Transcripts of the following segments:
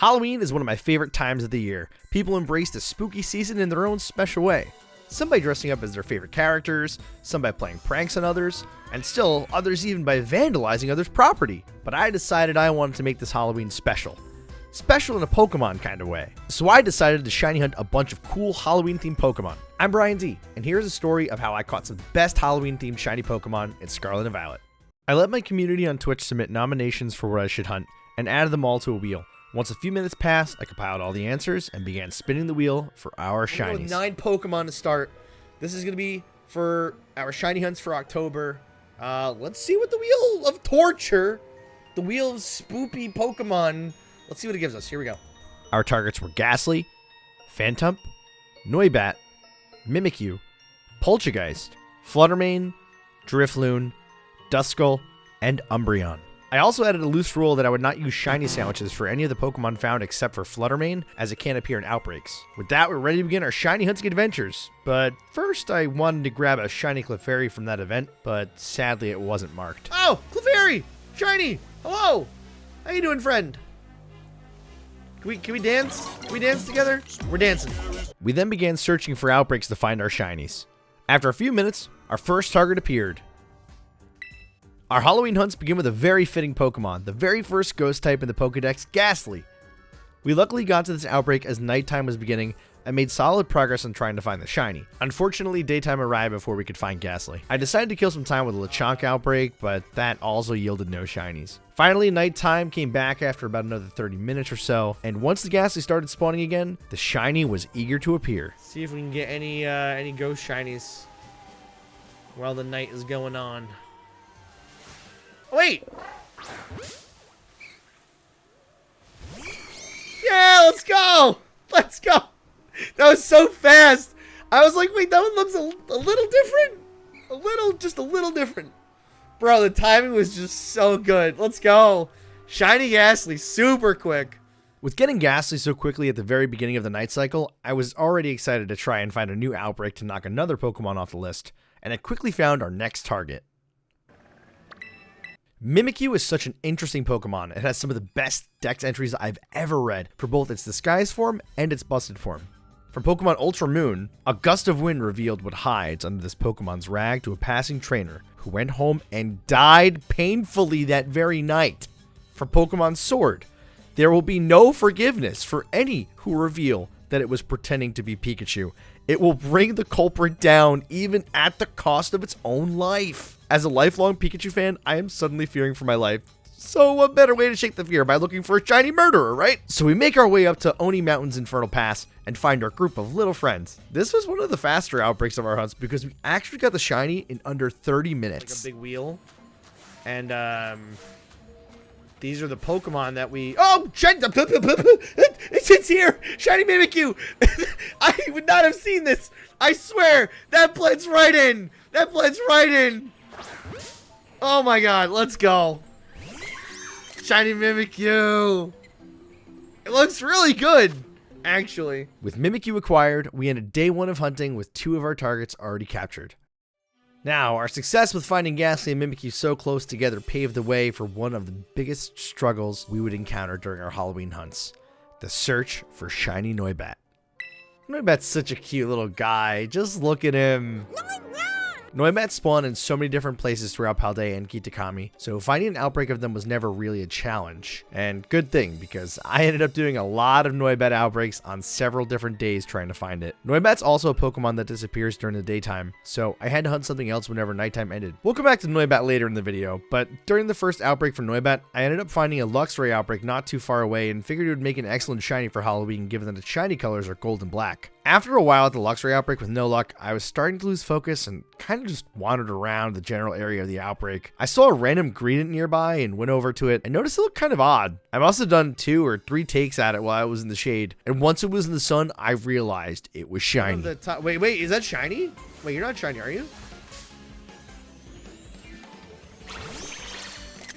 Halloween is one of my favorite times of the year. People embrace the spooky season in their own special way. Some by dressing up as their favorite characters, some by playing pranks on others, and still others even by vandalizing others' property. But I decided I wanted to make this Halloween special. Special in a Pokemon kind of way. So I decided to shiny hunt a bunch of cool Halloween themed Pokemon. I'm Brian D, and here's a story of how I caught some of the best Halloween themed shiny Pokemon in Scarlet and Violet. I let my community on Twitch submit nominations for what I should hunt, and added them all to a wheel. Once a few minutes passed, I compiled all the answers and began spinning the wheel for our shinies. 9 Pokemon to start. This is going to be for our shiny hunts for October. Let's see what the Wheel of Torture, the Wheel of Spoopy Pokemon, let's see what it gives us. Here we go. Our targets were Ghastly, Phantump, Noibat, Mimikyu, Poltergeist, Fluttermane, Drifloon, Duskull, and Umbreon. I also added a loose rule that I would not use shiny sandwiches for any of the Pokemon found except for Fluttermane, as it can't appear in outbreaks. With that, we're ready to begin our shiny hunting adventures. But first, I wanted to grab a shiny Clefairy from that event, but sadly it wasn't marked. Oh, Clefairy! Shiny! Hello! How you doing, friend? Can we dance? Can we dance together? We're dancing. We then began searching for outbreaks to find our shinies. After a few minutes, our first target appeared. Our Halloween hunts begin with a very fitting Pokemon, the very first ghost type in the Pokedex, Ghastly. We luckily got to this outbreak as nighttime was beginning and made solid progress on trying to find the shiny. Unfortunately, daytime arrived before we could find Ghastly. I decided to kill some time with a Lechonk outbreak, but that also yielded no shinies. Finally, nighttime came back after about another 30 minutes or so, and once the Ghastly started spawning again, the shiny was eager to appear. See if we can get any ghost shinies while the night is going on. Wait! Yeah, let's go! Let's go! That was so fast! I was like, wait, that one looks a little different? Just a little different. Bro, the timing was just so good. Let's go. Shiny Ghastly, super quick. With getting Ghastly so quickly at the very beginning of the night cycle, I was already excited to try and find a new outbreak to knock another Pokemon off the list, and I quickly found our next target. Mimikyu is such an interesting Pokemon. It has some of the best dex entries I've ever read for both its disguised form and its busted form. From Pokemon Ultra Moon, a gust of wind revealed what hides under this Pokemon's rag to a passing trainer who went home and died painfully that very night. From Pokemon Sword, there will be no forgiveness for any who reveal that it was pretending to be Pikachu. It will bring the culprit down even at the cost of its own life. As a lifelong Pikachu fan, I am suddenly fearing for my life. So what better way to shake the fear by looking for a shiny murderer, right? So we make our way up to Oni Mountain's Infernal Pass and find our group of little friends. This was one of the faster outbreaks of our hunts because we actually got the shiny in under 30 minutes. Like a big wheel. And these are the Pokemon that we... Oh! It's here! Shiny Mimikyu! I would not have seen this! I swear! That blends right in! That blends right in! Oh my god, let's go. Shiny Mimikyu. It looks really good, actually. With Mimikyu acquired, we ended day 1 of hunting with 2 of our targets already captured. Now, our success with finding Ghastly and Mimikyu so close together paved the way for one of the biggest struggles we would encounter during our Halloween hunts. The search for shiny Noibat. Noibat's such a cute little guy. Just look at him. Noibat spawn in so many different places throughout Paldea and Kitakami, so finding an outbreak of them was never really a challenge. And good thing, because I ended up doing a lot of Noibat outbreaks on several different days trying to find it. Noibat's also a Pokemon that disappears during the daytime, so I had to hunt something else whenever nighttime ended. We'll come back to Noibat later in the video, but during the first outbreak for Noibat, I ended up finding a Luxray outbreak not too far away and figured it would make an excellent shiny for Halloween given that its shiny colors are gold and black. After a while at the Luxray outbreak with no luck, I was starting to lose focus and kind of just wandered around the general area of the outbreak. I saw a random Greedent nearby and went over to it and noticed it looked kind of odd. I must have done 2 or 3 takes at it while I was in the shade, and once it was in the sun, I realized it was shiny. Wait, is that shiny? Wait, you're not shiny, are you?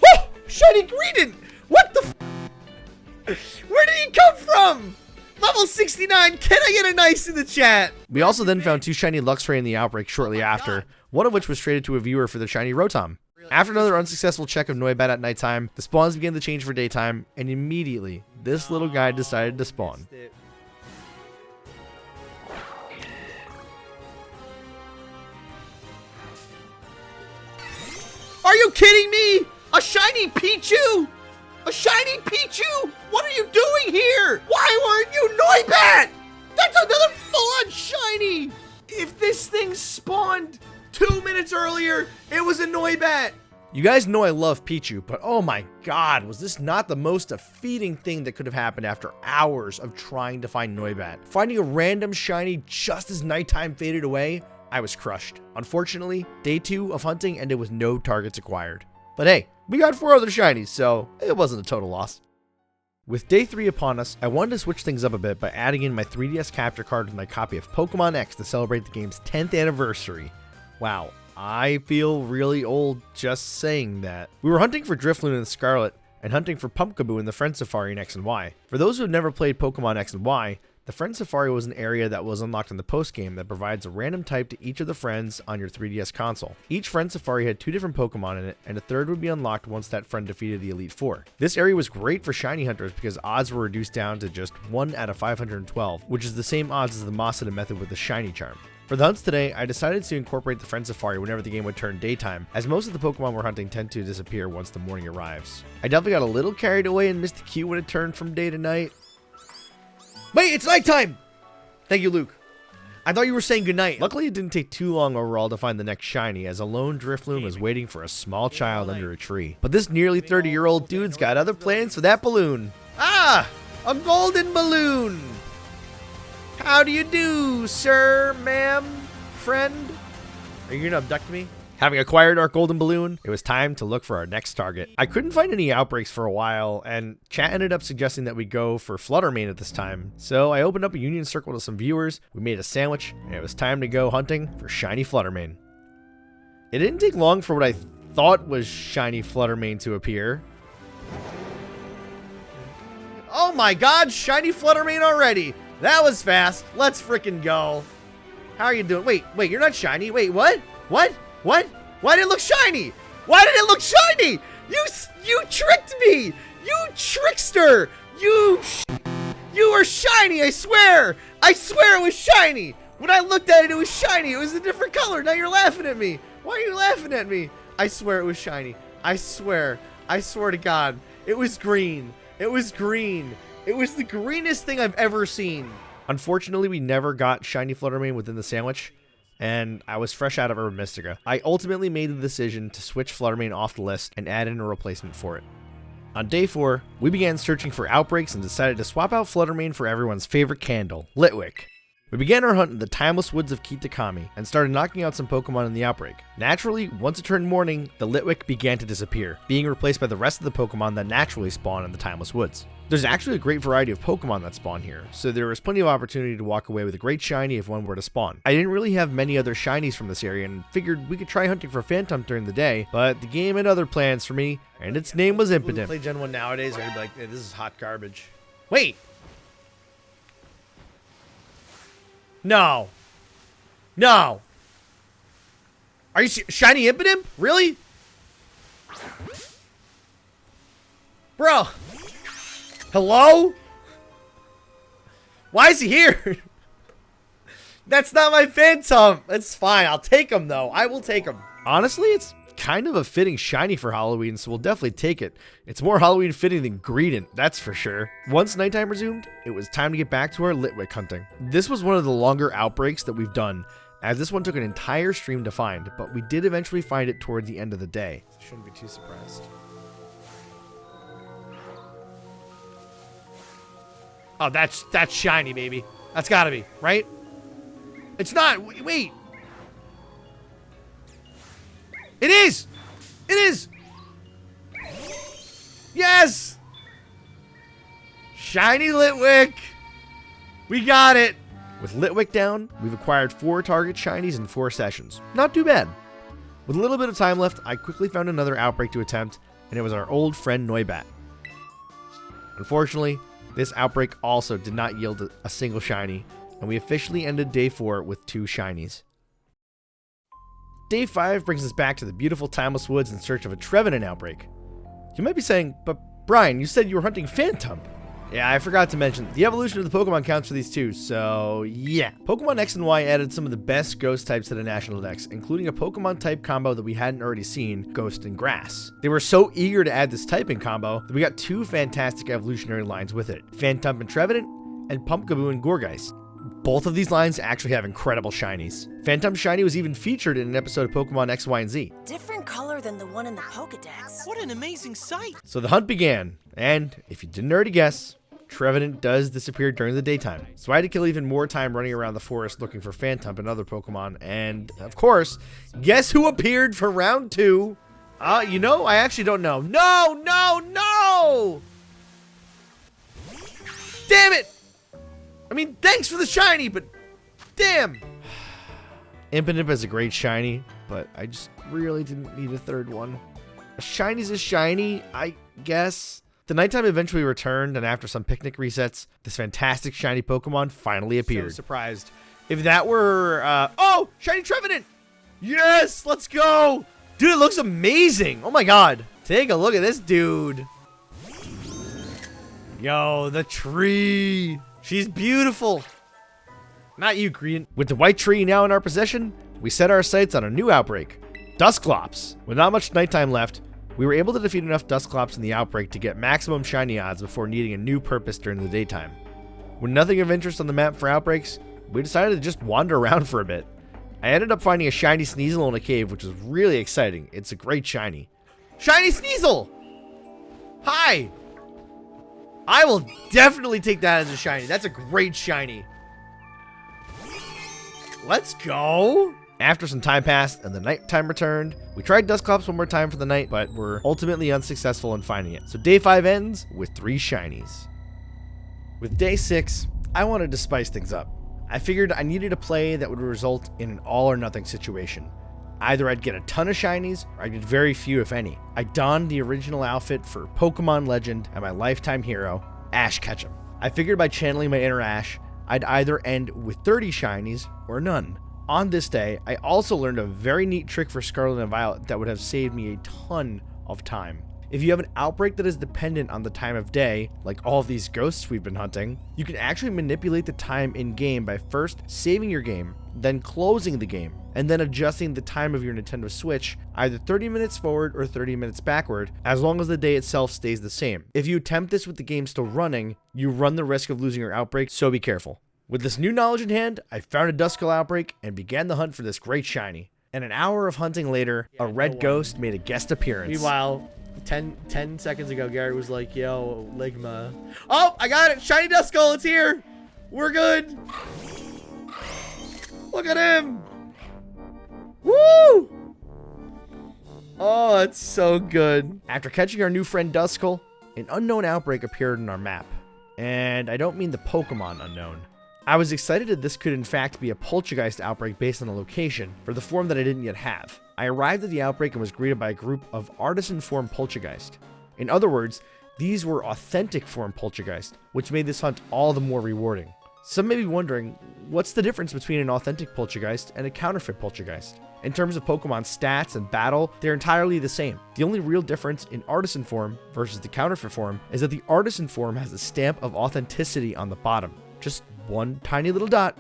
Oh! Shiny Greedent! What the f? Where did he come from? Level 69, can I get a nice in the chat? We also then found 2 shiny Luxray in the outbreak shortly after, one of which was traded to a viewer for the shiny Rotom. After another unsuccessful check of Noibat at nighttime, the spawns began to change for daytime, and immediately, this little guy decided to spawn. Are you kidding me? A shiny Pichu? A shiny Pichu? What are you doing here? Why weren't you Noibat? That's another full-on shiny! If this thing spawned 2 minutes earlier, it was a Noibat! You guys know I love Pichu, but oh my god, was this not the most defeating thing that could have happened after hours of trying to find Noibat? Finding a random shiny just as nighttime faded away, I was crushed. Unfortunately, day 2 of hunting ended with no targets acquired. But hey, we got 4 other shinies, so it wasn't a total loss. With day 3 upon us, I wanted to switch things up a bit by adding in my 3DS capture card with my copy of Pokemon X to celebrate the game's 10th anniversary. Wow, I feel really old just saying that. We were hunting for Drifloon in Scarlet, and hunting for Pumpkaboo in the Friend Safari in X and Y. For those who have never played Pokemon X and Y, the Friend Safari was an area that was unlocked in the post-game that provides a random type to each of the friends on your 3DS console. Each Friend Safari had 2 different Pokemon in it, and a third would be unlocked once that friend defeated the Elite Four. This area was great for shiny hunters because odds were reduced down to just 1 out of 512, which is the same odds as the Mossada method with the shiny charm. For the hunts today, I decided to incorporate the Friend Safari whenever the game would turn daytime, as most of the Pokemon we're hunting tend to disappear once the morning arrives. I definitely got a little carried away and missed the cue when it turned from day to night. Wait, it's nighttime! Thank you, Luke. I thought you were saying goodnight. Luckily, it didn't take too long overall to find the next shiny, as a lone Drifloon was waiting for a small child under a tree. But this nearly 30-year-old dude's got other plans for that balloon. Ah! A golden balloon! How do you do, sir, ma'am, friend? Are you gonna abduct me? Having acquired our golden balloon, it was time to look for our next target. I couldn't find any outbreaks for a while, and chat ended up suggesting that we go for Fluttermane at this time. So I opened up a union circle to some viewers, we made a sandwich, and it was time to go hunting for shiny Fluttermane. It didn't take long for what I thought was shiny Fluttermane to appear. Oh my god, shiny Fluttermane already! That was fast. Let's freaking go. How are you doing? Wait, you're not shiny. Wait, what? What? What? Why did it look shiny? Why did it look shiny? You tricked me! You trickster! You are shiny, I swear! I swear it was shiny! When I looked at it, it was shiny. It was a different color. Now you're laughing at me. Why are you laughing at me? I swear it was shiny. I swear to God. It was green. It was green. It was the greenest thing I've ever seen. Unfortunately, we never got shiny Fluttermane within the sandwich, and I was fresh out of Urban Mystica. I ultimately made the decision to switch Fluttermane off the list and add in a replacement for it. On day 4, we began searching for outbreaks and decided to swap out Fluttermane for everyone's favorite candle, Litwick. We began our hunt in the timeless woods of Kitakami and started knocking out some Pokemon in the outbreak. Naturally, once it turned morning, the Litwick began to disappear, being replaced by the rest of the Pokemon that naturally spawn in the timeless woods. There's actually a great variety of Pokemon that spawn here, so there was plenty of opportunity to walk away with a great shiny if one were to spawn. I didn't really have many other shinies from this area and figured we could try hunting for Phantom during the day, but the game had other plans for me, and its name was Impotent. Play Gen 1 nowadays, I'd be like, hey, this is hot garbage. Wait! No. No. Are you shiny Impotent? Really? Bro. Hello? Why is he here? That's not my Phantom. That's fine. I'll take him, though. I will take him. Honestly, it's kind of a fitting shiny for Halloween, so we'll definitely take it. It's more Halloween fitting than Greedent, that's for sure. Once nighttime resumed, it was time to get back to our Litwick hunting. This was one of the longer outbreaks that we've done, as this one took an entire stream to find, but we did eventually find it toward the end of the day. Shouldn't be too surprised. Oh, that's shiny, baby. That's gotta be, right? It's not. Wait. It is! It is! Yes! Shiny Litwick! We got it! With Litwick down, we've acquired 4 target shinies in 4 sessions. Not too bad. With a little bit of time left, I quickly found another outbreak to attempt, and it was our old friend Noibat. Unfortunately, this outbreak also did not yield a single shiny, and we officially ended day 4 with 2 shinies. Day 5 brings us back to the beautiful timeless woods in search of a Trevenant outbreak. You might be saying, but Brian, you said you were hunting Phantom. Yeah, I forgot to mention, the evolution of the Pokemon counts for these too, so yeah. Pokemon X and Y added some of the best ghost types to the National Dex, including a Pokemon type combo that we hadn't already seen, Ghost and Grass. They were so eager to add this typing combo that we got 2 fantastic evolutionary lines with it, Phantom and Trevenant, and Pumpkaboo and Gourgeist. Both of these lines actually have incredible shinies. Phantom Shiny was even featured in an episode of Pokemon X, Y, and Z. Different color than the one in the Pokedex. What an amazing sight! So the hunt began, and if you didn't already guess, Trevenant does disappear during the daytime. So I had to kill even more time running around the forest looking for Phantom and other Pokemon, and of course, guess who appeared for round 2? You know, I actually don't know. No! Damn it! I mean, thanks for the shiny, but damn! Impidimp is a great shiny, but I just really didn't need a third one. A shiny's a shiny, I guess. The nighttime eventually returned, and after some picnic resets, this fantastic shiny Pokemon finally appeared. So surprised. If that were, oh! Shiny Trevenant! Yes! Let's go! Dude, it looks amazing! Oh my god! Take a look at this dude! Yo, the tree! She's beautiful! Not you, Green. With the white tree now in our possession, we set our sights on a new outbreak. Dusclops. With not much nighttime left, we were able to defeat enough Dusclops in the outbreak to get maximum shiny odds before needing a new purpose during the daytime. With nothing of interest on the map for outbreaks, we decided to just wander around for a bit. I ended up finding a shiny Sneasel in a cave, which was really exciting. It's a great shiny. Shiny Sneasel! Hi! I will definitely take that as a shiny. That's a great shiny. Let's go. After some time passed and the nighttime returned, we tried Dusclops one more time for the night, but were ultimately unsuccessful in finding it. So day 5 ends with 3 shinies. With day 6, I wanted to spice things up. I figured I needed a play that would result in an all or nothing situation. Either I'd get a ton of shinies, or I'd get very few if any. I donned the original outfit for Pokemon legend and my lifetime hero, Ash Ketchum. I figured by channeling my inner Ash, I'd either end with 30 shinies or none. On this day, I also learned a very neat trick for Scarlet and Violet that would have saved me a ton of time. If you have an outbreak that is dependent on the time of day, like all of these ghosts we've been hunting, you can actually manipulate the time in-game by first saving your game, then closing the game, and then adjusting the time of your Nintendo Switch either 30 minutes forward or 30 minutes backward, as long as the day itself stays the same. If you attempt this with the game still running, you run the risk of losing your outbreak, so be careful. With this new knowledge in hand, I found a Duskull outbreak and began the hunt for this great shiny. And an hour of hunting later, a red ghost made a guest appearance. Meanwhile, 10 seconds ago, Garrett was like, yo, Ligma. Oh, I got it! Shiny Duskull, it's here! We're good! Look at him! Woo! Oh, it's so good. After catching our new friend Duskull, an unknown outbreak appeared on our map. And I don't mean the Pokemon unknown. I was excited that this could in fact be a Poltergeist outbreak based on the location, for the form that I didn't yet have. I arrived at the outbreak and was greeted by a group of artisan form Poltergeist. In other words, these were authentic form Poltergeist, which made this hunt all the more rewarding. Some may be wondering, what's the difference between an authentic Poltergeist and a counterfeit Poltergeist? In terms of Pokemon stats and battle, they're entirely the same. The only real difference in artisan form versus the counterfeit form is that the artisan form has a stamp of authenticity on the bottom. Just one tiny little dot.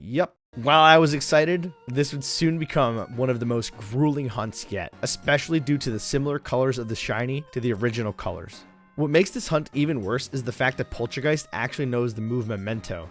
Yep. While I was excited, this would soon become one of the most grueling hunts yet, especially due to the similar colors of the shiny to the original colors. What makes this hunt even worse is the fact that Poltergeist actually knows the move Memento.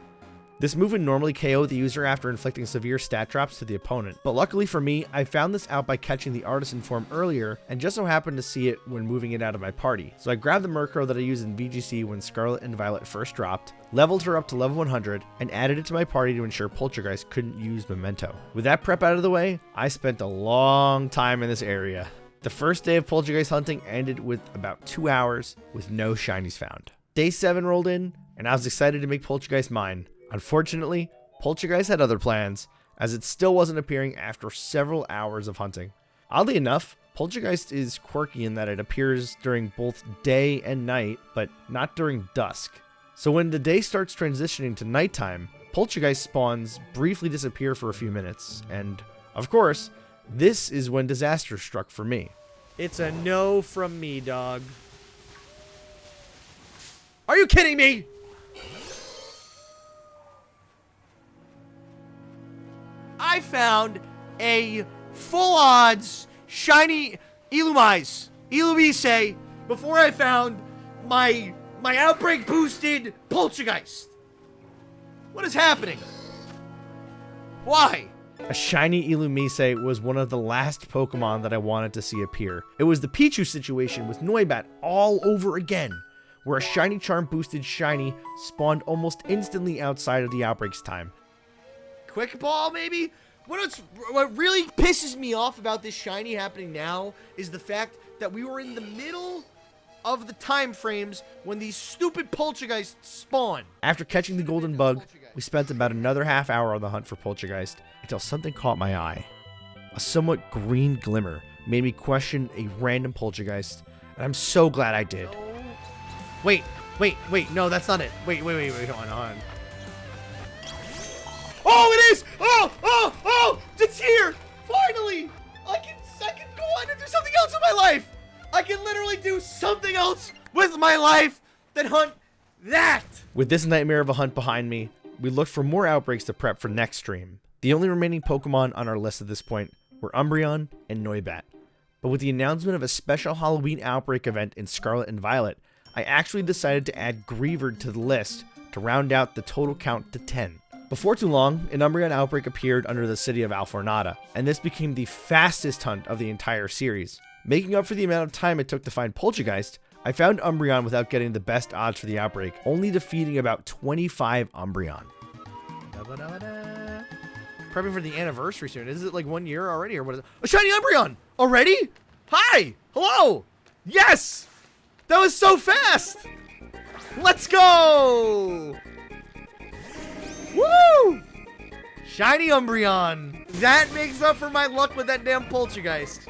This move would normally KO the user after inflicting severe stat drops to the opponent, but luckily for me, I found this out by catching the artisan form earlier and just so happened to see it when moving it out of my party. So I grabbed the Murkrow that I used in VGC when Scarlet and Violet first dropped, leveled her up to level 100, and added it to my party to ensure Poltergeist couldn't use Memento. With that prep out of the way, I spent a long time in this area. The first day of Poltergeist hunting ended with about 2 hours with no shinies found. Day 7 rolled in, and I was excited to make Poltergeist mine. Unfortunately, Poltergeist had other plans, as it still wasn't appearing after several hours of hunting. Oddly enough, Poltergeist is quirky in that it appears during both day and night, but not during dusk. So when the day starts transitioning to nighttime, Poltergeist spawns briefly disappear for a few minutes, and, of course, This is when disaster struck for me. It's a no from me, dog. Are you kidding me? I found a full odds shiny Illumise before I found my outbreak boosted Poltergeist. What is happening? Why? A shiny Illumise was one of the last Pokemon that I wanted to see appear. It was the Pichu situation with Noibat all over again, where a shiny charm boosted shiny spawned almost instantly outside of the outbreak's time. Quick ball, maybe? What really pisses me off about this shiny happening now is the fact that we were in the middle of the time frames when these stupid Poltergeists spawn. After catching the golden bug, we spent about another half hour on the hunt for Poltergeist until something caught my eye. A somewhat green glimmer made me question a random Poltergeist, and I'm so glad I did. Wait, no, that's not it. Wait, hold on. Oh, it is! Oh, it's here! Finally! I can go on and do something else with my life! I can literally do something else with my life than hunt that! With this nightmare of a hunt behind me, we looked for more outbreaks to prep for next stream. The only remaining Pokemon on our list at this point were Umbreon and Noibat. But with the announcement of a special Halloween outbreak event in Scarlet and Violet, I actually decided to add Greavard to the list to round out the total count to 10. Before too long, an Umbreon outbreak appeared under the city of Alfornada, and this became the fastest hunt of the entire series. Making up for the amount of time it took to find Poltergeist, I found Umbreon without getting the best odds for the outbreak, only defeating about 25 Umbreon. Prepping for the anniversary soon. Is it like 1 year already, or what is it? A shiny Umbreon! Already? Hi! Hello! Yes! That was so fast! Let's go! Woo! Shiny Umbreon! That makes up for my luck with that damn Poltergeist.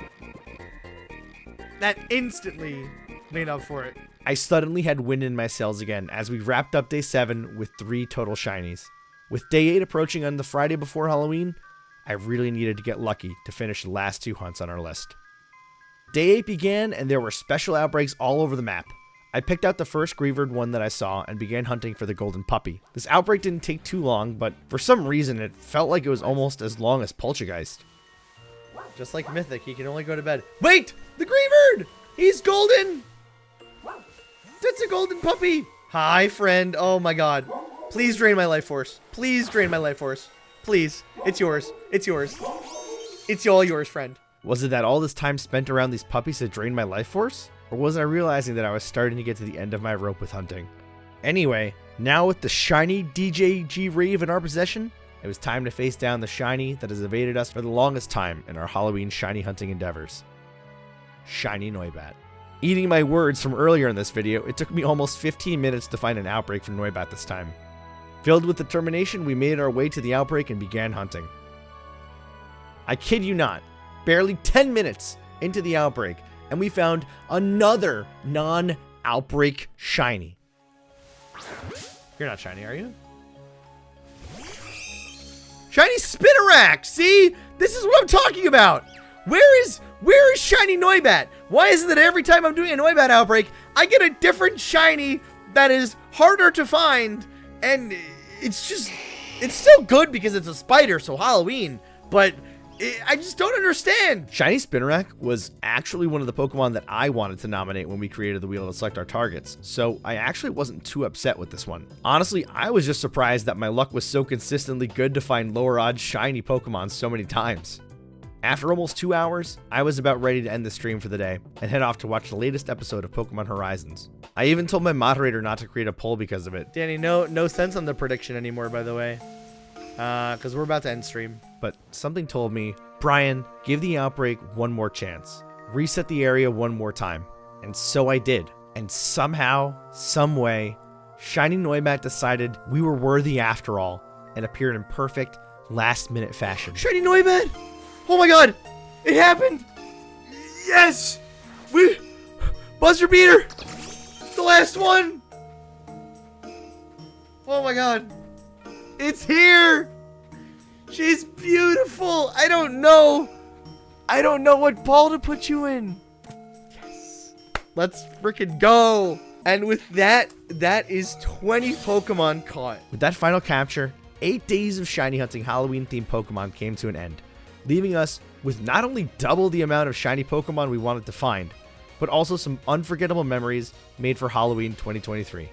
That instantly made up for it. I suddenly had wind in my sails again as we wrapped up day 7 with 3 total shinies. With day 8 approaching on the Friday before Halloween, I really needed to get lucky to finish the last 2 hunts on our list. Day 8 began and there were special outbreaks all over the map. I picked out the first Greavard one that I saw and began hunting for the golden puppy. This outbreak didn't take too long, but for some reason it felt like it was almost as long as Poltergeist. Just like Mythic, he can only go to bed. Wait! The Greavard! He's golden! That's a golden puppy! Hi, friend. Oh my god. Please drain my life force. Please drain my life force. Please. It's yours. It's yours. It's all yours, friend. Was it that all this time spent around these puppies had drained my life force? Or was I realizing that I was starting to get to the end of my rope with hunting? Anyway, now with the shiny DJG Rave in our possession, it was time to face down the shiny that has evaded us for the longest time in our Halloween shiny hunting endeavors. Shiny Noibat. Eating my words from earlier in this video, it took me almost 15 minutes to find an outbreak for Noibat this time. Filled with determination, we made our way to the outbreak and began hunting. I kid you not, barely 10 minutes into the outbreak, and we found another non-outbreak shiny. You're not shiny, are you? Shiny Spinarak! See? This is what I'm talking about! Where is shiny Noibat? Why is it that every time I'm doing a Noibat outbreak, I get a different shiny that is harder to find, and it's still good because it's a spider, so Halloween, but I just don't understand. Shiny Spinarak was actually one of the Pokemon that I wanted to nominate when we created the wheel to select our targets, so I actually wasn't too upset with this one. Honestly, I was just surprised that my luck was so consistently good to find lower odds shiny Pokemon so many times. After almost 2 hours, I was about ready to end the stream for the day and head off to watch the latest episode of Pokemon Horizons. I even told my moderator not to create a poll because of it. Danny, no sense on the prediction anymore, by the way. Because we're about to end stream. But something told me, Brian, give the outbreak one more chance. Reset the area one more time. And so I did. And somehow, someway, Shiny Noibat decided we were worthy after all and appeared in perfect last-minute fashion. Shiny Noibat! Oh my god! It happened! Yes! Buzzer beater! The last one! Oh my god. It's here! She's beautiful! I don't know I don't know what ball to put you in. Yes. Let's freaking go. And with that, that is 20 Pokemon caught. With that final capture, 8 days of shiny hunting Halloween-themed Pokemon came to an end, leaving us with not only double the amount of shiny Pokemon we wanted to find, but also some unforgettable memories made for Halloween 2023.